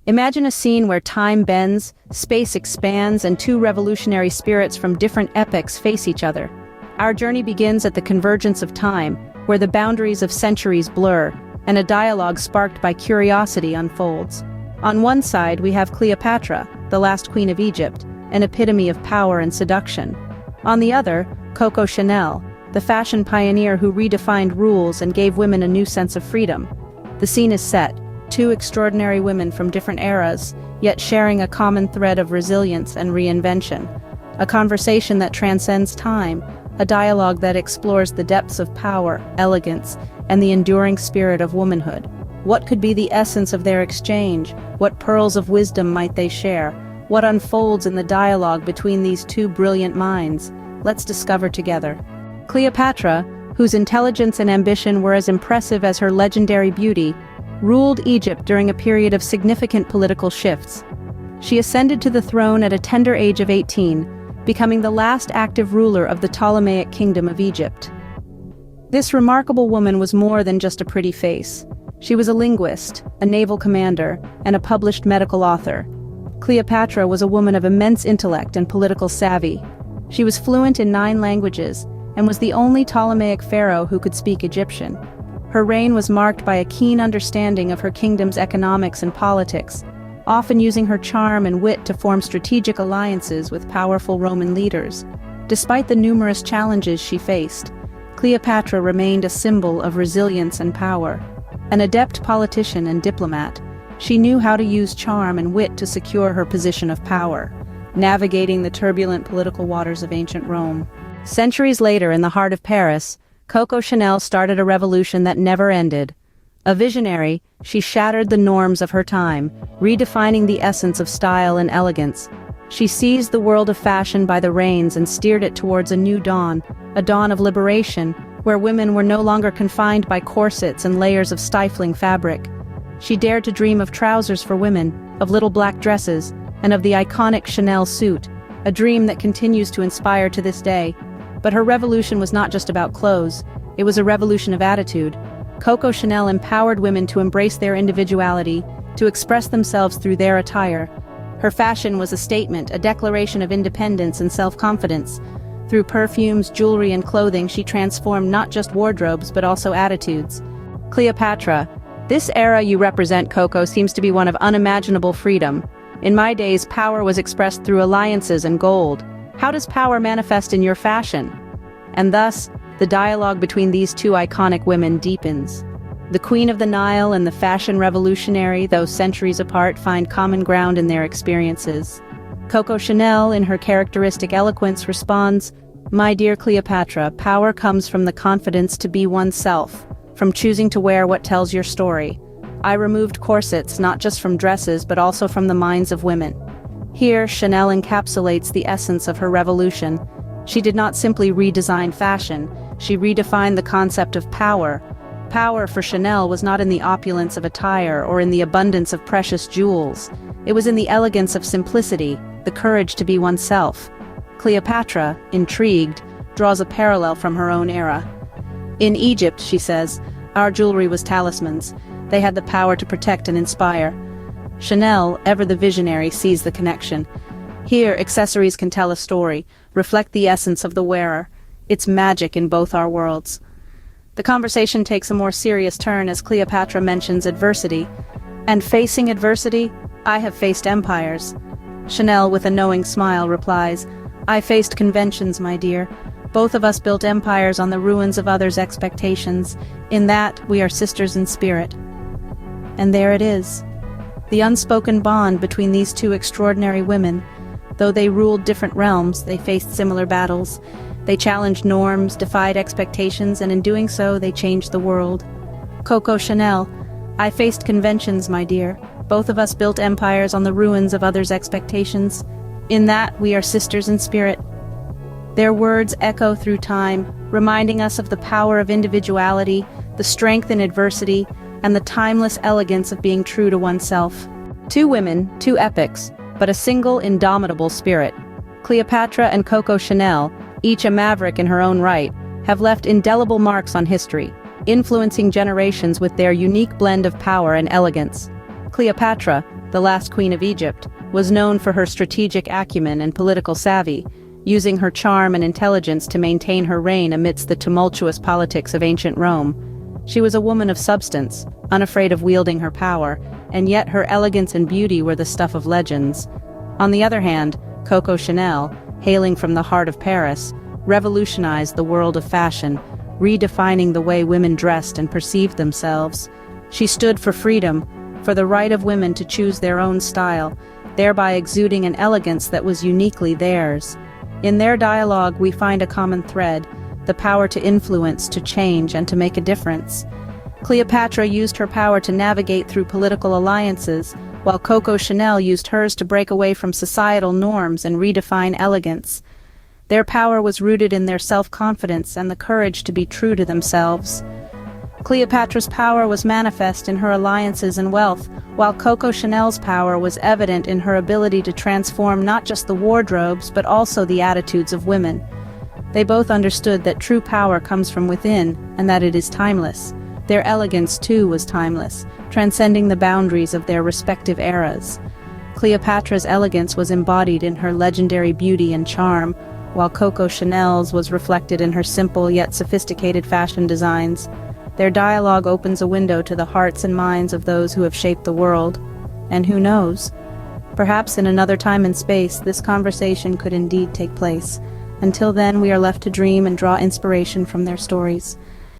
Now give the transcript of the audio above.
Imagine a scene where time bends, space expands, and two revolutionary spirits from different epochs face each other. Our journey begins at the convergence of time, where the boundaries of centuries blur, and a dialogue sparked by curiosity unfolds. On one side, we have Cleopatra, the last queen of Egypt, an epitome of power and seduction. On the other, Coco Chanel, the fashion pioneer who redefined rules and gave women a new sense of freedom. The scene is set, two extraordinary women from different eras, yet sharing a common thread of resilience and reinvention. A conversation that transcends time, a dialogue that explores the depths of power, elegance, and the enduring spirit of womanhood. What could be the essence of their exchange? What pearls of wisdom might they share? What unfolds in the dialogue between these two brilliant minds? Let's discover together. Cleopatra, whose intelligence and ambition were as impressive as her legendary beauty, ruled Egypt during a period of significant political shifts. She ascended to the throne at a tender age of 18, becoming the last active ruler of the Ptolemaic Kingdom of Egypt. This remarkable woman was more than just a pretty face. She was a linguist, a naval commander, and a published medical author. Cleopatra was a woman of immense intellect and political savvy. She was fluent in 9 languages, and was the only Ptolemaic pharaoh who could speak Egyptian. Her reign was marked by a keen understanding of her kingdom's economics and politics, often using her charm and wit to form strategic alliances with powerful Roman leaders. Despite the numerous challenges she faced, Cleopatra remained a symbol of resilience and power. An adept politician and diplomat, she knew how to use charm and wit to secure her position of power, navigating the turbulent political waters of ancient Rome. Centuries later, in the heart of Paris, Coco Chanel started a revolution that never ended. A visionary, she shattered the norms of her time, redefining the essence of style and elegance. She seized the world of fashion by the reins and steered it towards a new dawn, a dawn of liberation, where women were no longer confined by corsets and layers of stifling fabric. She dared to dream of trousers for women, of little black dresses, and of the iconic Chanel suit, a dream that continues to inspire to this day. But her revolution was not just about clothes, it was a revolution of attitude. Coco Chanel empowered women to embrace their individuality, to express themselves through their attire. Her fashion was a statement, a declaration of independence and self-confidence. Through perfumes, jewelry, and clothing, she transformed not just wardrobes but also attitudes. Cleopatra, this era you represent, Coco, seems to be one of unimaginable freedom. In my days, power was expressed through alliances and gold. How does power manifest in your fashion? And thus, the dialogue between these two iconic women deepens. The Queen of the Nile and the fashion revolutionary, though centuries apart, find common ground in their experiences. Coco Chanel, in her characteristic eloquence, responds, "My dear Cleopatra, power comes from the confidence to be oneself, from choosing to wear what tells your story. I removed corsets not just from dresses but also from the minds of women." Here, Chanel encapsulates the essence of her revolution. She did not simply redesign fashion, she redefined the concept of power. Power for Chanel was not in the opulence of attire or in the abundance of precious jewels. It was in the elegance of simplicity, the courage to be oneself. Cleopatra, intrigued, draws a parallel from her own era. In Egypt, she says, our jewelry was talismans. They had the power to protect and inspire. Chanel, ever the visionary, sees the connection. Here, accessories can tell a story, reflect the essence of the wearer. It's magic in both our worlds. The conversation takes a more serious turn as Cleopatra mentions adversity. And facing adversity, I have faced empires. Chanel, with a knowing smile, replies, I faced conventions, my dear. Both of us built empires on the ruins of others' expectations. In that, we are sisters in spirit. And there it is. The unspoken bond between these two extraordinary women. Though they ruled different realms, they faced similar battles. They challenged norms, defied expectations, and in doing so, they changed the world. Coco Chanel, I faced conventions, my dear. Both of us built empires on the ruins of others' expectations. In that, we are sisters in spirit. Their words echo through time, reminding us of the power of individuality, the strength in adversity, and the timeless elegance of being true to oneself. Two women, two epics, but a single indomitable spirit. Cleopatra and Coco Chanel, each a maverick in her own right, have left indelible marks on history, influencing generations with their unique blend of power and elegance. Cleopatra, the last queen of Egypt, was known for her strategic acumen and political savvy, using her charm and intelligence to maintain her reign amidst the tumultuous politics of ancient Rome. She was a woman of substance, unafraid of wielding her power, and yet her elegance and beauty were the stuff of legends. On the other hand, Coco Chanel, hailing from the heart of Paris, revolutionized the world of fashion, redefining the way women dressed and perceived themselves. She stood for freedom, for the right of women to choose their own style, thereby exuding an elegance that was uniquely theirs. In their dialogue we find a common thread, the power to influence, to change, and to make a difference. Cleopatra used her power to navigate through political alliances, while Coco Chanel used hers to break away from societal norms and redefine elegance. Their power was rooted in their self-confidence and the courage to be true to themselves. Cleopatra's power was manifest in her alliances and wealth, while Coco Chanel's power was evident in her ability to transform not just the wardrobes but also the attitudes of women. They both understood that true power comes from within and that it is timeless. Their elegance, too, was timeless, transcending the boundaries of their respective eras. Cleopatra's elegance was embodied in her legendary beauty and charm, while Coco Chanel's was reflected in her simple yet sophisticated fashion designs. Their dialogue opens a window to the hearts and minds of those who have shaped the world. And who knows? Perhaps in another time and space, this conversation could indeed take place. Until then, we are left to dream and draw inspiration from their stories.